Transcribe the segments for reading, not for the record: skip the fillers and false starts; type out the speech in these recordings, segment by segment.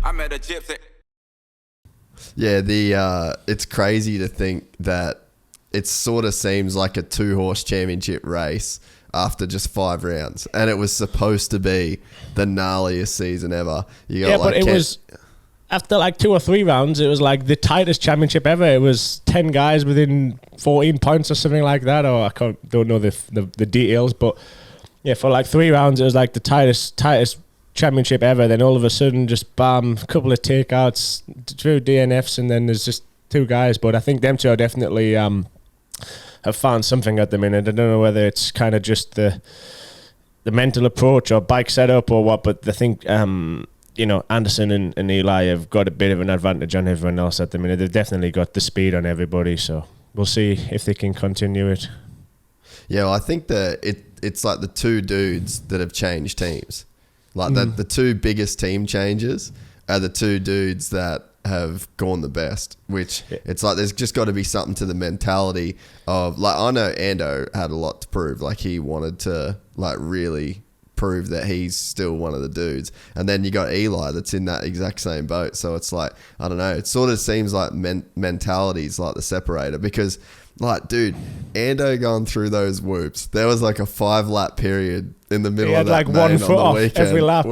I met a gypsy. Yeah, it's crazy to think that it sort of seems like a 2-horse championship race after just 5 rounds, and it was supposed to be the gnarliest season ever. You got but it was after like 2 or 3 rounds. It was like the tightest championship ever. It was 10 guys within 14 points or something like that. Or I don't know the details, but yeah, for like 3 rounds, it was like the tightest championship ever. Then all of a sudden, just bam, a couple of takeouts, 2 DNFs, and then there's just 2 guys. But I think them 2 are definitely have found something at the minute. I don't know whether it's kind of just the mental approach or bike setup or what, but I think Anderson and Eli have got a bit of an advantage on everyone else at the minute. They've definitely got the speed on everybody, so we'll see if they can continue it. Yeah, well, I think that it's like the 2 dudes that have changed teams. Like the 2 biggest team changes are the 2 dudes that have gone the best, which it's like there's just got to be something to the mentality of, like, I know Ando had a lot to prove. Like, he wanted to like really prove that he's still one of the dudes, and then you got Eli that's in that exact same boat. So it's like, I don't know, it sort of seems like mentality's like the separator, because like, dude, Ando going through those whoops, there was like a 5-lap period in the middle of that like 1 foot off every lap.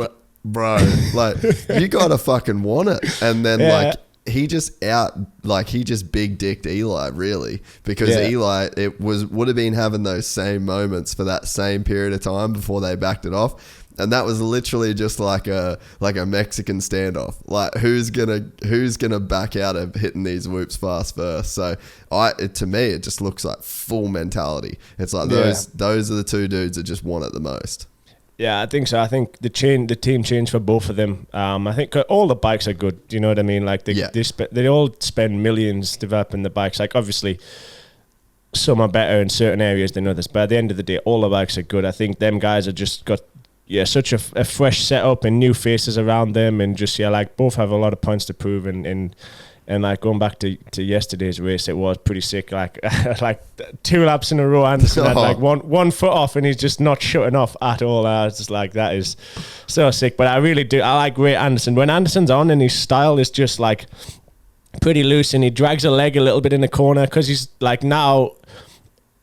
Bro, like, you gotta fucking want it. And then like he just big dicked Eli, really, because Eli would have been having those same moments for that same period of time before they backed it off. And that was literally just like a Mexican standoff. Like, who's gonna back out of hitting these whoops fast first? So to me, it just looks like full mentality. It's like those are the 2 dudes that just want it the most. Yeah, I think so. I think the team changed for both of them. I think all the bikes are good. Do you know what I mean? Like they all spend millions developing the bikes. Like, obviously, some are better in certain areas than others, but at the end of the day, all the bikes are good. I think them guys have just got such a fresh setup and new faces around them, and just like both have a lot of points to prove. And like going back to yesterday's race, it was pretty sick. Like like 2 laps in a row, Anderson had like one foot off, and he's just not shutting off at all. I was just like, that is so sick. But I really do. I like Ray Anderson. When Anderson's on and his style is just like pretty loose, and he drags a leg a little bit in the corner, because he's like, now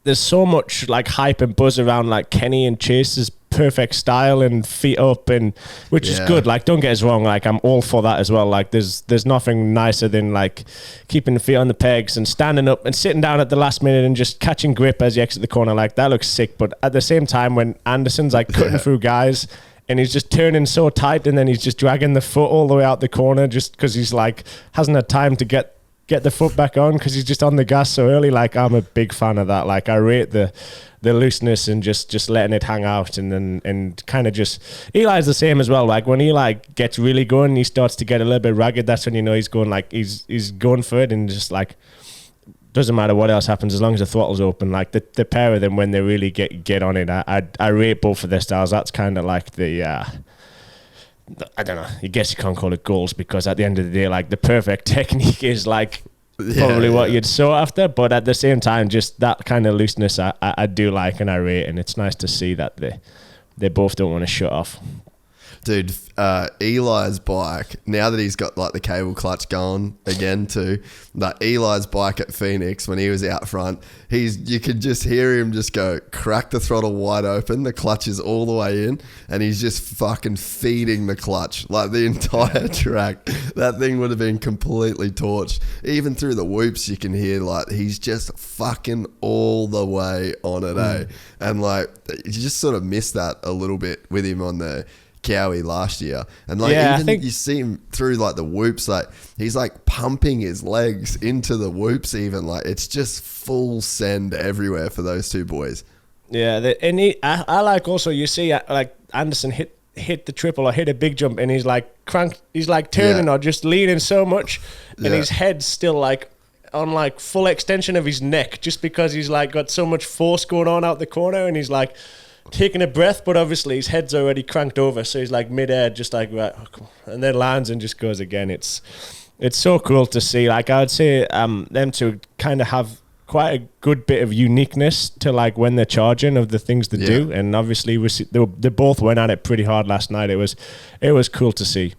there's so much like hype and buzz around like Kenny and Chase's perfect style and feet up, and which is good. Like, don't get us wrong, like, I'm all for that as well. Like, there's nothing nicer than like keeping the feet on the pegs and standing up and sitting down at the last minute and just catching grip as you exit the corner. Like, that looks sick. But at the same time, when Anderson's like cutting through guys and he's just turning so tight, and then he's just dragging the foot all the way out the corner just because he's like hasn't had time to get the foot back on because he's just on the gas so early. Like, I'm a big fan of that. Like, I rate the looseness and just letting it hang out, and kind of just, Eli's the same as well. Like, when Eli gets really going, he starts to get a little bit ragged. That's when you know he's going, like, he's going for it, and just like, doesn't matter what else happens as long as the throttle's open. Like, the pair of them, when they really get on it, I rate both of their styles. That's kind of like the I don't know, I guess you can't call it goals, because at the end of the day, like, the perfect technique is like probably what you'd sought after, but at the same time, just that kind of looseness I do like, and I rate, and it's nice to see that they both don't want to shut off. Dude, Eli's bike, now that he's got like the cable clutch going again too, like Eli's bike at Phoenix, when he was out front, you could just hear him just go, crack the throttle wide open, the clutch is all the way in, and he's just fucking feeding the clutch like the entire track. That thing would have been completely torched. Even through the whoops, you can hear like he's just fucking all the way on it, And like, you just sort of miss that a little bit with him on the Cowie last year, and like, even you see him through like the whoops, like he's like pumping his legs into the whoops, even like it's just full send everywhere for those 2 boys. Yeah, I like also, you see like Anderson hit the triple or hit a big jump, and he's like he's like turning or just leaning so much, and his head's still like on like full extension of his neck, just because he's like got so much force going on out the corner, and he's like taking a breath, but obviously his head's already cranked over, so he's like mid-air, just like, right, and then lands and just goes again. It's so cool to see. Like, I would say them to kind of have quite a good bit of uniqueness to like when they're charging of the things they do, and obviously they both went at it pretty hard last night. It was cool to see.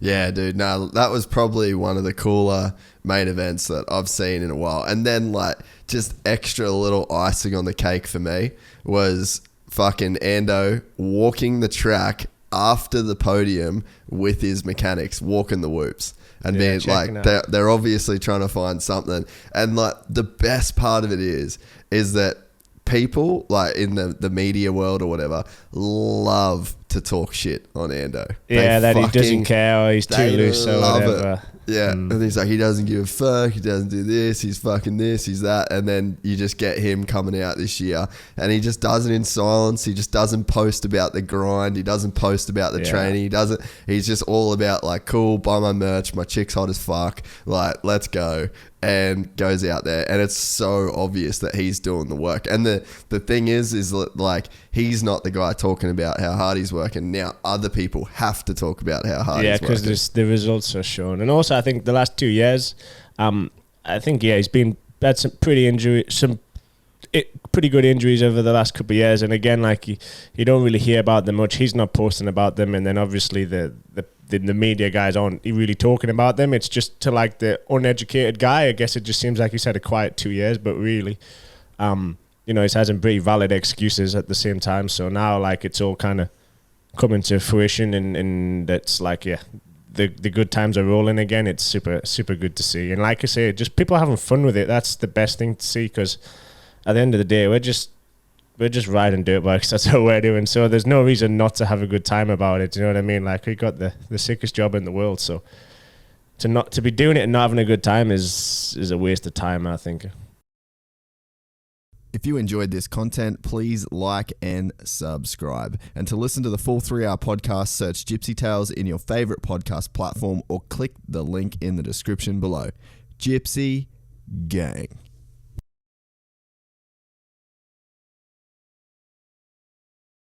Yeah, dude. No, that was probably one of the cooler main events that I've seen in a while. And then, like, just extra little icing on the cake for me was fucking Ando walking the track after the podium with his mechanics, walking the whoops. And being like, they're obviously trying to find something. And, like, the best part of it is that people, like, in the media world or whatever, love to talk shit on Ando. Yeah, that he doesn't care or he's too loose or whatever. It. Yeah, and he's like, he doesn't give a fuck, he doesn't do this, he's fucking this, he's that. And then you just get him coming out this year and he just does it in silence. He just doesn't post about the grind. He doesn't post about the training. He's just all about, like, cool, buy my merch, my chick's hot as fuck, like, let's go. And goes out there, and it's so obvious that he's doing the work. And the thing is like, he's not the guy talking about how hard he's working. Now other people have to talk about how hard he's working. Yeah, because the results are shown. And also, I think the last 2 years, he's had some pretty good injuries over the last couple of years. And again, like, you don't really hear about them much. He's not posting about them, and then obviously the media guys aren't really talking about them. It's just to, like, the uneducated guy, I guess it just seems like he's had a quiet 2 years, but really, he's had some pretty valid excuses at the same time. So now, like, it's all kind of coming to fruition, and that's like, the good times are rolling again. It's super, super good to see. And like I say, just people having fun with it. That's the best thing to see, because at the end of the day, we're just riding dirt bikes. That's what we're doing. So there's no reason not to have a good time about it. Do you know what I mean? Like, we got the sickest job in the world. So to be doing it and not having a good time is a waste of time, I think. If you enjoyed this content, please like and subscribe. And to listen to the full 3-hour podcast, search Gypsy Tales in your favorite podcast platform or click the link in the description below. Gypsy Gang.